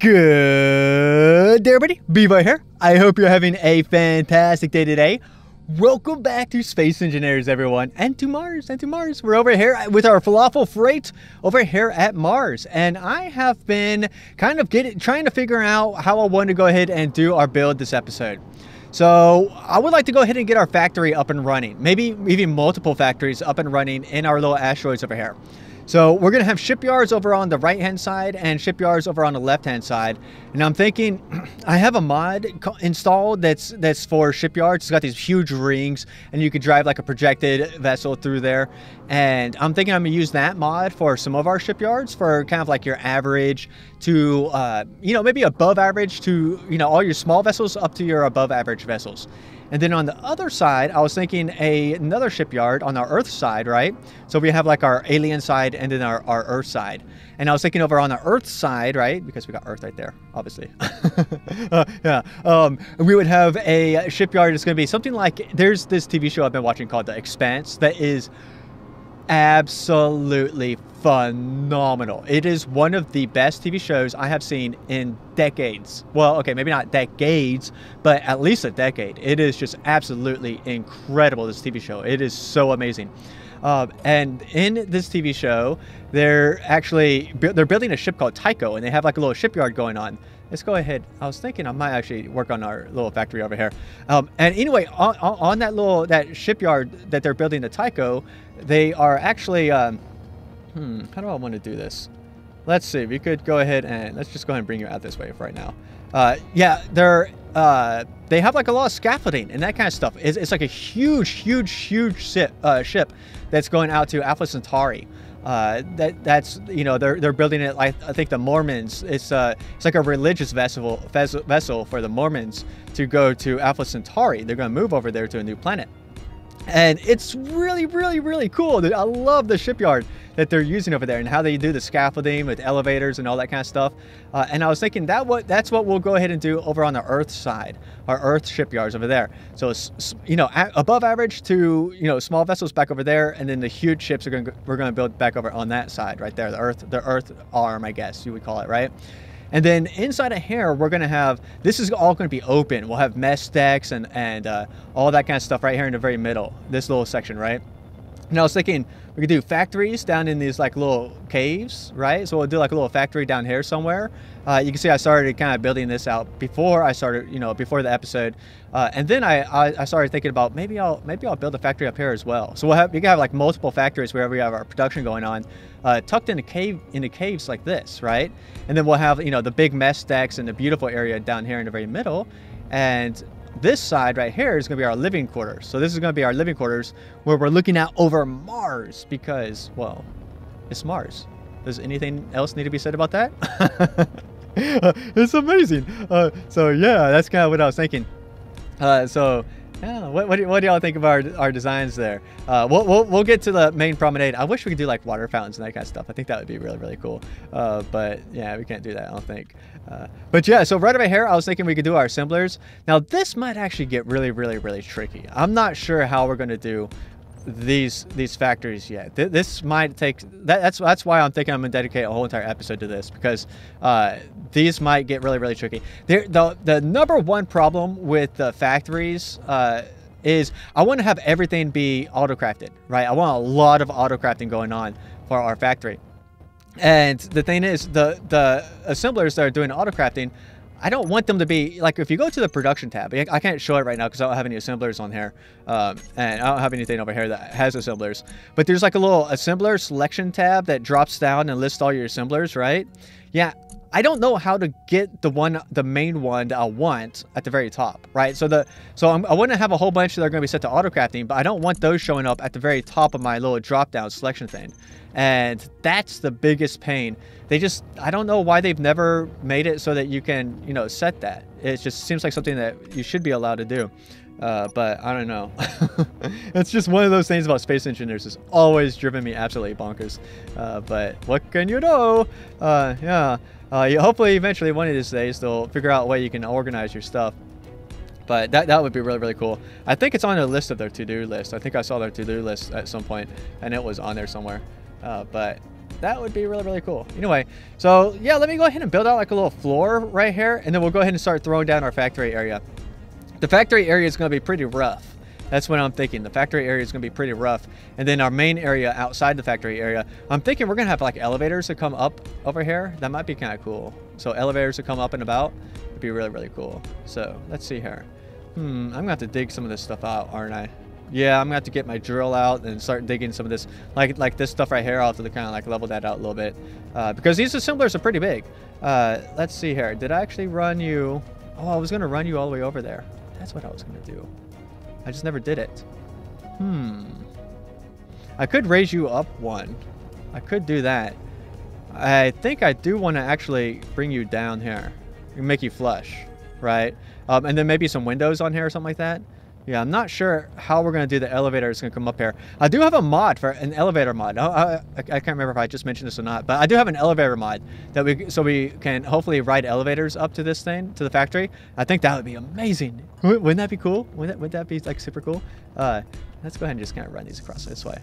Good day, everybody. Bevo here. I hope you're having a fantastic day today. Welcome back to Space Engineers, everyone, and to Mars. We're over here with our falafel freight over here at Mars, and I have been kind of trying to figure out how I want to go ahead and do our build this episode. So I would like to go ahead and get our factory up and running, maybe even multiple factories up and running in our little asteroids over here. So we're going to have shipyards over on the right-hand side and shipyards over on the left-hand side. And I'm thinking, I have a mod installed that's for shipyards. It's got these huge rings, and you could drive like a projected vessel through there. And I'm thinking I'm going to use that mod for some of our shipyards for kind of like your average to, maybe above average to, all your small vessels up to your above average vessels. And then on the other side, I was thinking another shipyard on our Earth side, right? So we have like our alien side and then our Earth side. And I was thinking over on the Earth side, right? Because we got Earth right there, obviously. We would have a shipyard that's going to be something like, there's this TV show I've been watching called The Expanse that is absolutely phenomenal. It is one of the best TV shows I have seen in decades. Well, okay, maybe not decades, but at least a decade. It is just absolutely incredible, this TV show. It is so amazing. And in this TV show, they're building a ship called Tycho, and they have like a little shipyard going on. Let's go ahead. I was thinking I might actually work on our little factory over here. And anyway, on that shipyard that they're building, the Tycho, they are actually, how do I want to do this? Let's see. We could go ahead and let's just go ahead and bring you out this way for right now. Yeah, they have like a lot of scaffolding and that kind of stuff. It's like a huge ship that's going out to Alpha Centauri. That's they're building it like, I think the Mormons, it's like a religious vessel for the Mormons to go to Alpha Centauri. They're going to move over there to a new planet, and it's really cool. I love the shipyard that they're using over there and how they do the scaffolding with elevators and all that kind of stuff. And I was thinking that's what we'll go ahead and do over on the Earth side, our Earth shipyards over there. So it's, above average to, small vessels back over there, and then the huge ships we're going to build back over on that side right there, the Earth arm, I guess you would call it, right? And then inside of here, we're going to have, this is all going to be open. We'll have mesh decks and all that kind of stuff right here in the very middle, this little section, right? And I was thinking we could do factories down in these like little caves, right? So we'll do like a little factory down here somewhere. You can see I started kind of building this out before I started, before the episode. And then I started thinking about maybe I'll build a factory up here as well. So we can have like multiple factories wherever we have our production going on, tucked in the caves like this, right? And then we'll have, the big mesh decks and the beautiful area down here in the very middle. And this side right here is going to be our living quarters. So this is going to be our living quarters where we're looking out over Mars because, well, it's Mars. Does anything else need to be said about that? It's amazing. So yeah, that's kind of what I was thinking. Yeah, what do y'all think of our designs there? We'll get to the main promenade. I wish we could do like water fountains and that kind of stuff. I think that would be really cool. But yeah, we can't do that, I don't think. But yeah, so right over here, I was thinking we could do our assemblers. Now this might actually get really tricky. I'm not sure how we're going to do these factories yet. This might take that's why I'm thinking I'm gonna dedicate a whole entire episode to this, because these might get really tricky. The number one problem with the factories is I want to have everything be auto-crafted, right? I want a lot of auto-crafting going on for our factory. And the thing is, the assemblers that are doing auto-crafting, I don't want them to be, like, if you go to the production tab, I can't show it right now because I don't have any assemblers on here. And I don't have anything over here that has assemblers. But there's like a little assembler selection tab that drops down and lists all your assemblers, right? Yeah, I don't know how to get the main one that I want at the very top, right? So I want to have a whole bunch that are going to be set to auto-crafting, but I don't want those showing up at the very top of my little drop-down selection thing. And that's the biggest pain. I don't know why they've never made it so that you can, set that. It just seems like something that you should be allowed to do. But I don't know. It's just one of those things about Space Engineers. It's always driven me absolutely bonkers. But what can you do? Yeah. Hopefully, eventually, one of these days, they'll figure out a way you can organize your stuff. But that would be really cool. I think it's on a list of their to-do list. I think I saw their to-do list at some point, and it was on there somewhere. But That would be really, really cool. Anyway, so yeah, let me go ahead and build out like a little floor right here, and then we'll go ahead and start throwing down our factory area. The factory area is going to be pretty rough. That's what I'm thinking. The factory area is going to be pretty rough. And then our main area outside the factory area, I'm thinking we're going to have like elevators that come up over here. That might be kind of cool. So elevators that come up and about would be really, really cool. So let's see here. I'm going to have to dig some of this stuff out, aren't I? Yeah, I'm going to have to get my drill out and start digging some of this. Like this stuff right here, I'll have to kind of like level that out a little bit. Because these assemblers are pretty big. Let's see here. Did I actually run you? Oh, I was going to run you all the way over there. That's what I was going to do. I just never did it. I could raise you up one. I could do that. I think I do want to actually bring you down here and make you flush, right? And then maybe some windows on here or something like that. Yeah, I'm not sure how we're going to do the elevator. It's going to come up here. I do have a mod for an elevator mod. I can't remember if I just mentioned this or not, but I do have an elevator mod that we can hopefully ride elevators up to this thing, to the factory. I think that would be amazing. Wouldn't that be cool? Wouldn't that be like super cool? Let's go ahead and just kind of run these across this way.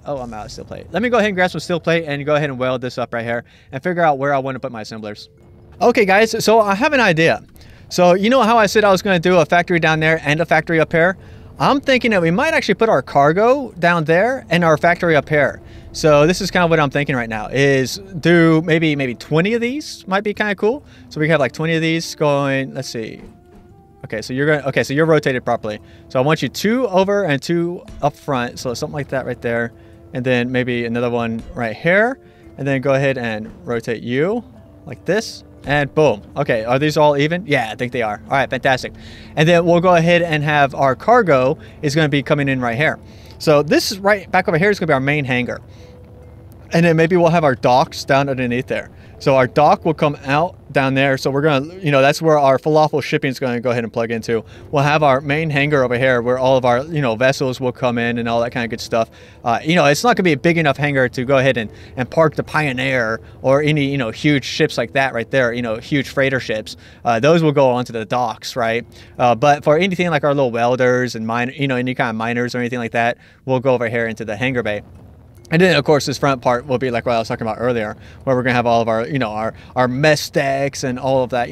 Oh, I'm out of steel plate. Let me go ahead and grab some steel plate and go ahead and weld this up right here and figure out where I want to put my assemblers. Okay, guys, so I have an idea. So you know how I said I was going to do a factory down there and a factory up here? I'm thinking that we might actually put our cargo down there and our factory up here. So this is kind of what I'm thinking right now, is do maybe 20 of these might be kind of cool. So we have like 20 of these going, let's see. Okay, so you're rotated properly. So I want you 2 over and 2 up front. So something like that right there. And then maybe another one right here. And then go ahead and rotate you like this. And boom. Okay, are these all even? Yeah, I think they are. All right, fantastic. And then we'll go ahead and have our cargo is going to be coming in right here. So this is right back over here is going to be our main hangar. And then maybe we'll have our docks down underneath there. So our dock will come out down there. So we're going to, that's where our falafel shipping is going to go ahead and plug into. We'll have our main hangar over here where all of our, vessels will come in and all that kind of good stuff. It's not going to be a big enough hangar to go ahead and park the Pioneer or any, huge ships like that right there, huge freighter ships. Those will go onto the docks, right? But for anything like our little welders and any kind of miners or anything like that, we'll go over here into the hangar bay. And then, of course, this front part will be like what I was talking about earlier, where we're going to have all of our, our mess decks and all of that,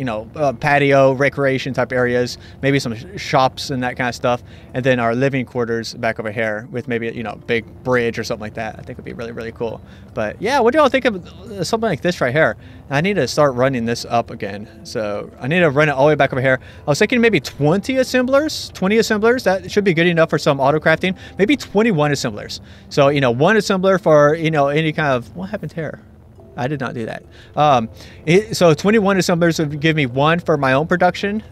patio, recreation type areas, maybe some shops and that kind of stuff. And then our living quarters back over here with maybe, big bridge or something like that. I think would be really, really cool. But yeah, what do y'all think of something like this right here? I need to start running this up again. So I need to run it all the way back over here. I was thinking maybe 20 assemblers. That should be good enough for some auto crafting. Maybe 21 assemblers. So, one assembler for any kind of, what happened here? I did not do that. So 21 assemblers would give me 1 for my own production,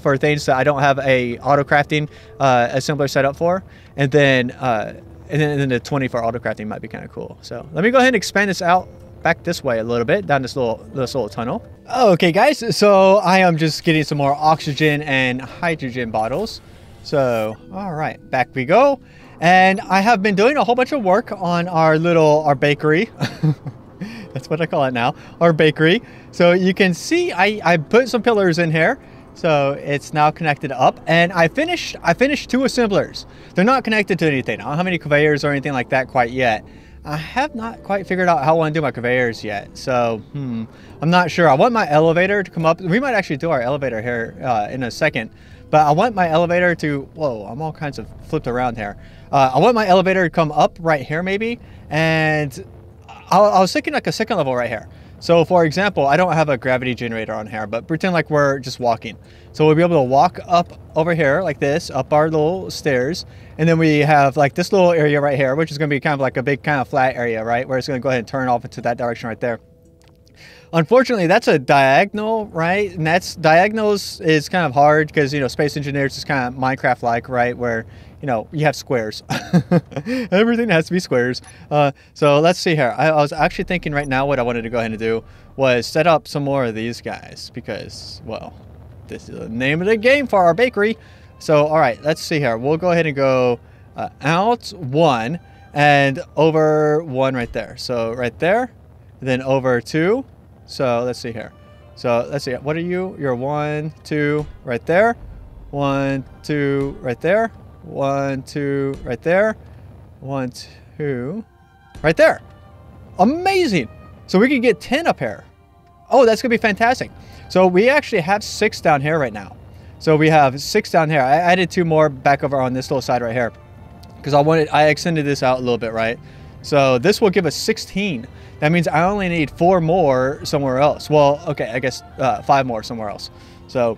for things that I don't have a auto crafting assembler set up for, and then the 20 for auto crafting might be kind of cool. So let me go ahead and expand this out back this way a little bit, down this little tunnel. Okay, guys, so I am just getting some more oxygen and hydrogen bottles. So all right, back we go. And I have been doing a whole bunch of work on our bakery. That's what I call it now, our bakery. So you can see I put some pillars in here. So it's now connected up. And I finished 2 assemblers. They're not connected to anything. I don't have any conveyors or anything like that quite yet. I have not quite figured out how I want to do my conveyors yet. So I'm not sure. I want my elevator to come up. We might actually do our elevator here in a second. But I want my elevator to, whoa, I'm all kinds of flipped around here. I want my elevator to come up right here maybe. And I was thinking like a second level right here. So for example, I don't have a gravity generator on here, but pretend like we're just walking. So we'll be able to walk up over here like this, up our little stairs. And then we have like this little area right here, which is going to be kind of like a big kind of flat area, right? Where it's going to go ahead and turn off into that direction right there. Unfortunately, that's a diagonal, right? And diagonals is kind of hard because, Space Engineers is kind of Minecraft-like, right? Where, you have squares. Everything has to be squares. So let's see here. I was actually thinking right now what I wanted to go ahead and do was set up some more of these guys because, well, this is the name of the game for our bakery. So, all right, let's see here. We'll go ahead and go out 1 and over 1 right there. So right there, then over 2. So let's see here. So let's see. What are you? You're 1, 2 right there. 1, 2 right there. 1, 2 right there. 1, 2 right there. Amazing. So we can get 10 up here. Oh, that's going to be fantastic. So we actually have 6 down here right now. So we have 6 down here. I added 2 more back over on this little side right here. Because I extended this out a little bit, right? So this will give us 16. That means I only need 4 more somewhere else. Well, okay, I guess 5 more somewhere else. So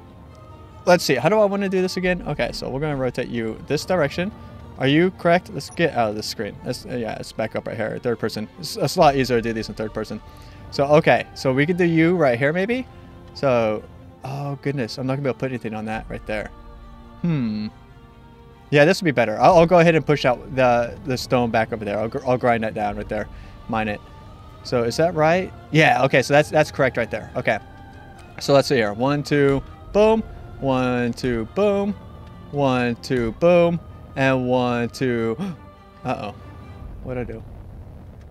let's see. How do I want to do this again? Okay, so we're going to rotate you this direction. Are you correct? Let's get out of this screen. Yeah, it's back up right here. Third person. It's a lot easier to do these in third person. So, okay. So we could do you right here maybe. So, oh goodness. I'm not going to be able to put anything on that right there. Yeah, this would be better. I'll go ahead and push out the stone back over there. I'll grind that down right there. Mine it. So is that right? Yeah, okay. So that's correct right there. Okay. So let's see here. 1, 2, boom. 1, 2, boom. 1, 2, boom. And 1, 2. Uh-oh. What'd I do?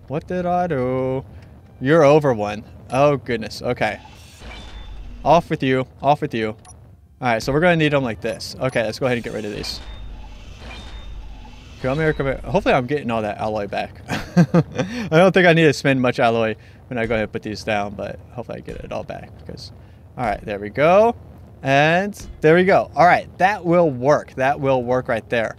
What did I do? You're over 1. Oh, goodness. Okay. Off with you. Off with you. All right, so we're going to need them like this. Okay, let's go ahead and get rid of these. Come here, come here. Hopefully I'm getting all that alloy back. I don't think I need to spend much alloy when I go ahead and put these down, but hopefully I get it all back. Because, all right, there we go. And there we go. All right, that will work. That will work right there.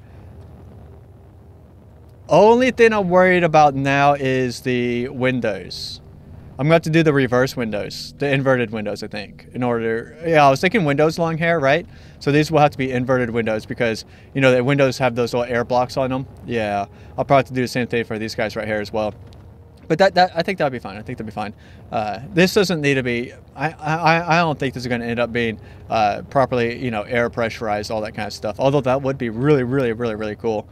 Only thing I'm worried about now is the windows. I'm going to have to do the reverse windows, the inverted windows, I think, in order. Yeah, I was thinking windows long hair, right? So these will have to be inverted windows because, you know, the windows have those little air blocks on them. Yeah, I'll probably have to do the same thing for these guys right here as well. But I think that'll be fine. I think that'll be fine. This doesn't need to be. I don't think this is going to end up being properly, you know, air pressurized, all that kind of stuff. Although that would be really cool.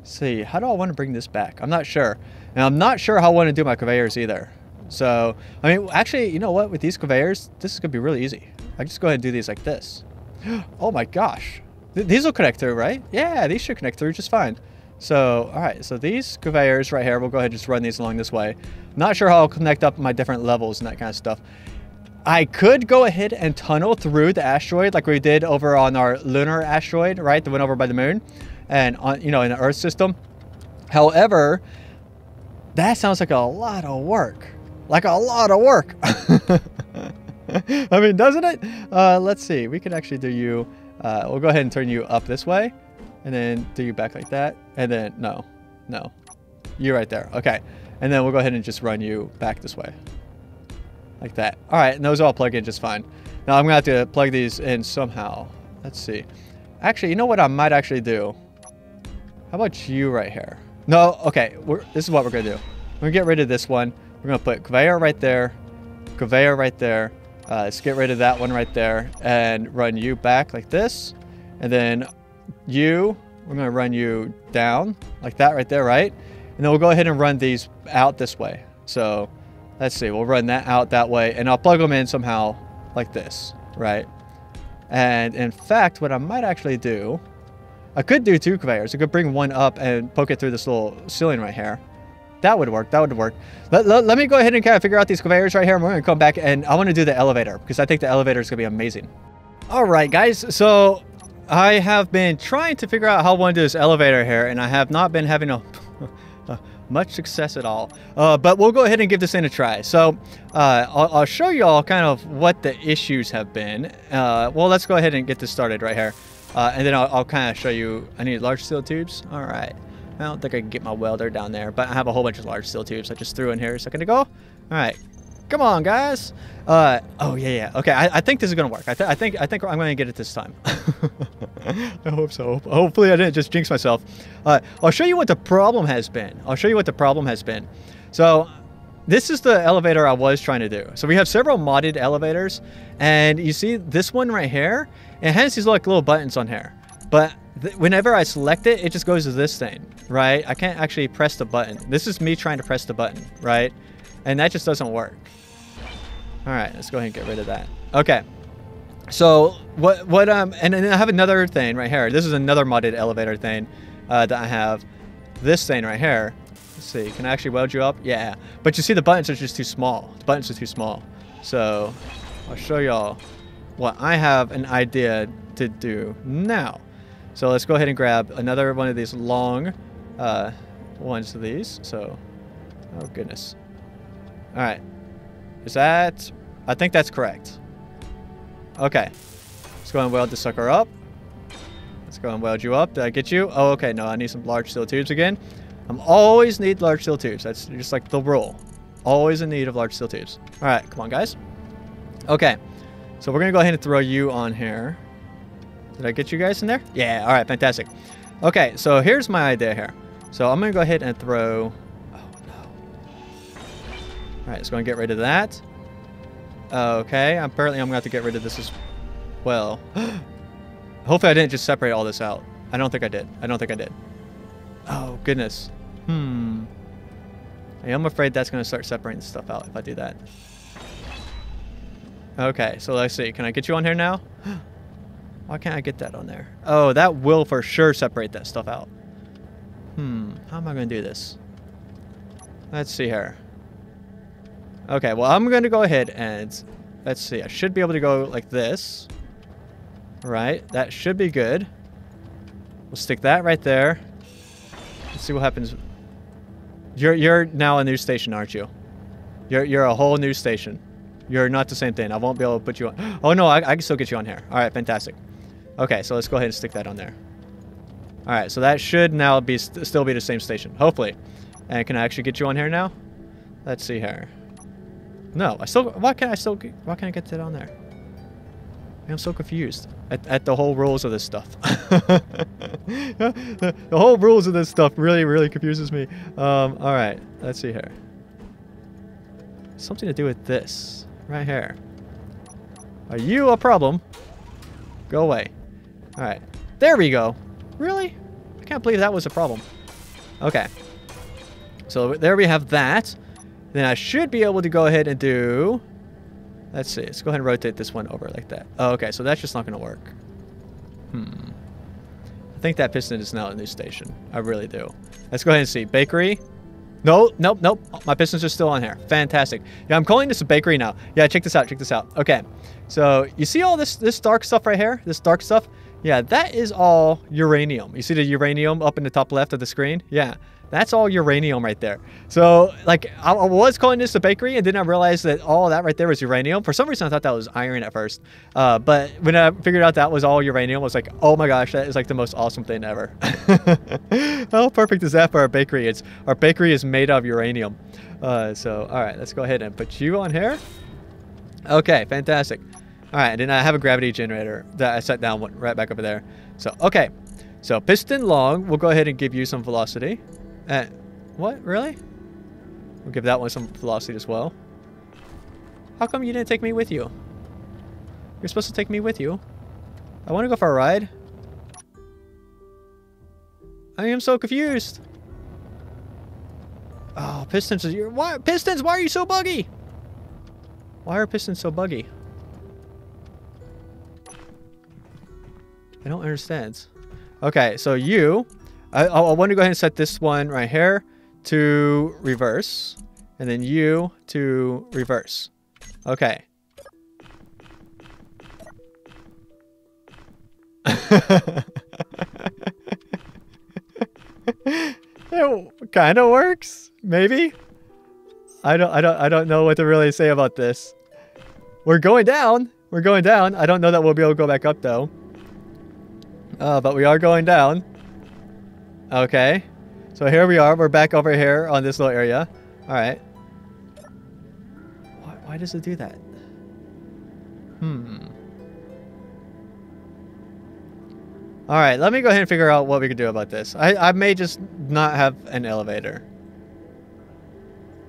See, how do I want to bring this back? I'm not sure. And I'm not sure how I want to do my conveyors either. So, I mean, actually, you know what? With these conveyors, this is going to be really easy. I just go ahead and do these like this. Oh my gosh. These will connect through, right? Yeah, these should connect through just fine. So, all right. So these conveyors right here, we'll go ahead and just run these along this way. Not sure how I'll connect up my different levels and that kind of stuff. I could go ahead and tunnel through the asteroid like we did over on our lunar asteroid, right? The one over by the moon. And on, you know, in the Earth system. However, that sounds like a lot of work. Like a lot of work. I mean, doesn't it? Let's see. We can actually do you. We'll go ahead and turn you up this way, and then do you back like that, and then no, you right there. Okay, and then we'll go ahead and just run you back this way, like that. All right, and those all plug in just fine. Now I'm gonna have to plug these in somehow. Let's see. Actually, you know what I might actually do? How about you right here? No, okay, this is what we're going to do. We're going to get rid of this one. We're going to put conveyor right there, conveyor right there. Let's get rid of that one right there and run you back like this. And then we're going to run you down like that right there, right? And then we'll go ahead and run these out this way. So let's see, we'll run that out that way and I'll plug them in somehow like this, right? And in fact, what I might actually do, I could do 2 conveyors. I could bring one up and poke it through this little ceiling right here. That would work. That would work. Let me go ahead and kind of figure out these conveyors right here. And we're going to come back and I want to do the elevator because I think the elevator is going to be amazing. All right, guys. So I have been trying to figure out how I want to do this elevator here and I have not been having much success at all. But we'll go ahead and give this thing a try. So I'll show you all kind of what the issues have been. Well, let's go ahead and get this started right here. And then I'll kind of show you. I need large steel tubes. All right. I don't think I can get my welder down there, but I have a whole bunch of large steel tubes I just threw in here a second ago. All right. Come on, guys. Oh, yeah. Okay, I think this is going to work. I think I'm going to get it this time. I hope so. Hopefully I didn't just jinx myself. I'll show you what the problem has been. So this is the elevator I was trying to do. So we have several modded elevators, and you see this one right here, it has these like little buttons on here. But whenever I select it, it just goes to this thing, right? I can't actually press the button. This is me trying to press the button, right? And that just doesn't work. All right, let's go ahead and get rid of that. Okay. So and then I have another thing right here. This is another modded elevator thing that I have. This thing right here. Let's see, can I actually weld you up? Yeah. But you see the buttons are just too small. The buttons are too small. So I'll show y'all what I have an idea to do now. So let's go ahead and grab another one of these long ones of these. So, oh goodness. right. Is that... I think that's correct. Okay. Let's go and weld the sucker up. Let's go and weld you up. Did I get you? Oh, okay. No, I need some large steel tubes again. I'm always need large steel tubes. That's just like the rule. Always in need of large steel tubes. All right. Come on, guys. Okay. So we're going to go ahead and throw you on here. Did I get you guys in there? Yeah. All right. Fantastic. Okay. So here's my idea here. So I'm going to go ahead and throw... Oh, no. All right. Let's go and get rid of that. Okay. Apparently, I'm going to have to get rid of this as well. Hopefully, I didn't just separate all this out. I don't think I did. I don't think I did. Oh, goodness. I am afraid that's going to start separating stuff out if I do that. Okay, so let's see. Can I get you on here now? Why can't I get that on there? Oh, that will for sure separate that stuff out. How am I going to do this? Let's see here. Okay, well, I'm going to go ahead and... Let's see. I should be able to go like this. Right, that should be good. We'll stick that right there. Let's see what happens. You're now a new station, aren't you? You're a whole new station. You're not the same thing. I won't be able to put you on. Oh no, I can still get you on here. All right, fantastic. Okay, so let's go ahead and stick that on there. All right, so that should now be still be the same station, hopefully. And can I actually get you on here now? Let's see here. No, why can't I get that on there? I'm so confused at the whole rules of this stuff. the whole rules of this stuff really confuses me. All right, let's see here. Something to do with this right here. Are you a problem? Go away. All right, there we go. Really? I can't believe that was a problem. Okay. So there we have that. Then I should be able to go ahead and do... Let's see. Let's go ahead and rotate this one over like that. Oh, okay, so that's just not going to work. I think that piston is now a new station. I really do. Let's go ahead and see. Bakery. No, nope. My pistons are still on here. Fantastic. Yeah, I'm calling this a bakery now. Yeah, check this out. Check this out. Okay. So you see all this dark stuff right here? This dark stuff? Yeah, that is all uranium. You see the uranium up in the top left of the screen? Yeah. That's all uranium right there. So, like, I was calling this a bakery, and then I realized that all that right there was uranium. For some reason, I thought that was iron at first. But when I figured out that was all uranium, I was like, oh my gosh, that is like the most awesome thing ever. How perfect is that for our bakery? Our bakery is made of uranium. So, all right, let's go ahead and put you on here. Okay, fantastic. All right, and then I have a gravity generator that I set down right back over there. So, okay. So, piston long, we'll go ahead and give you some velocity. What? Really? We'll give that one some velocity as well. How come you didn't take me with you? You're supposed to take me with you. I want to go for a ride. I am so confused. Oh, pistons. Why, pistons, why are you so buggy? Why are pistons so buggy? I don't understand. Okay, so you... I want to go ahead and set this one right here to reverse. And then you to reverse. Okay. It kind of works, maybe. I don't know what to really say about this. We're going down. We're going down. I don't know that we'll be able to go back up though. But we are going down. Okay. So here we are. We're back over here on this little area. All right. Why does it do that? All right. Let me go ahead and figure out what we can do about this. I may just not have an elevator.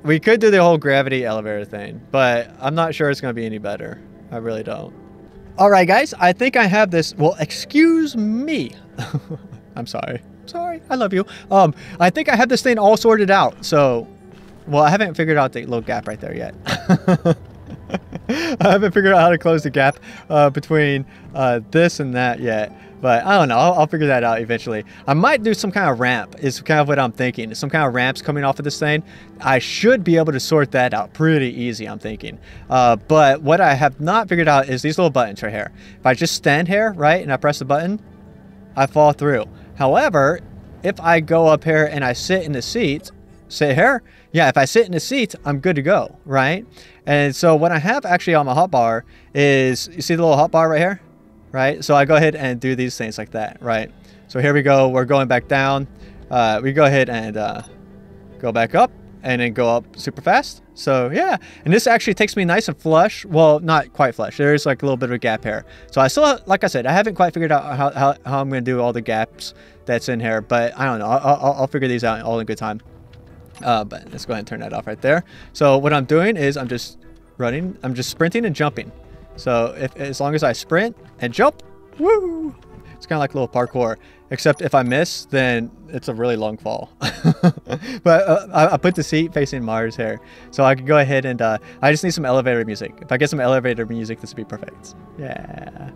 We could do the whole gravity elevator thing, but I'm not sure it's going to be any better. I really don't. All right, guys. I think I have this. Well, excuse me. I'm sorry. Sorry, I love you. I think I have this thing all sorted out. So, well, I haven't figured out the little gap right there yet. I haven't figured out how to close the gap between this and that yet. But I don't know. I'll figure that out eventually. I might do some kind of ramp is kind of what I'm thinking. Some kind of ramps coming off of this thing. I should be able to sort that out pretty easy, I'm thinking. But what I have not figured out is these little buttons right here. If I just stand here, right, and I press the button, I fall through. However, if I go up here and I sit in the seat, sit here. Yeah, if I sit in the seat, I'm good to go, right? And so what I have actually on my hotbar is, you see the little hotbar right here, right? So I go ahead and do these things like that, right? So here we go. We're going back down. We go ahead and go back up and then go up super fast. So yeah, and this actually takes me nice and flush. Well, not quite flush. There's like a little bit of a gap here. So I still, like I said, I haven't quite figured out how I'm going to do all the gaps that's in here, but I don't know. I'll figure these out all in good time. But let's go ahead and turn that off right there. So what I'm doing is I'm just running. I'm just sprinting and jumping. So as long as I sprint and jump, woo! It's kind of like a little parkour, except if I miss, then it's a really long fall. But I put the seat facing Mars here, so I can go ahead and I just need some elevator music. If I get some elevator music, this would be perfect. Yeah.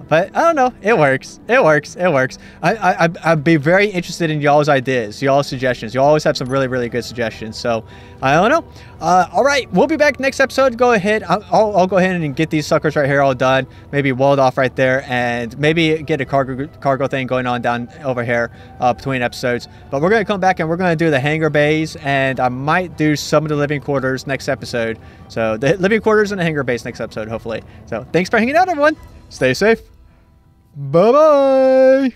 But I don't know. It works. It works. It works. I'd be very interested in y'all's ideas, y'all's suggestions. You always have some really, really good suggestions. So I don't know. All right. We'll be back next episode. Go ahead. I'll go ahead and get these suckers right here all done. Maybe walled off right there, and maybe get a cargo thing going on down over here between episodes. But we're going to come back and we're going to do the hangar bays, and I might do some of the living quarters next episode. So the living quarters and the hangar base next episode, hopefully. So thanks for hanging out, everyone. Stay safe. Bye-bye.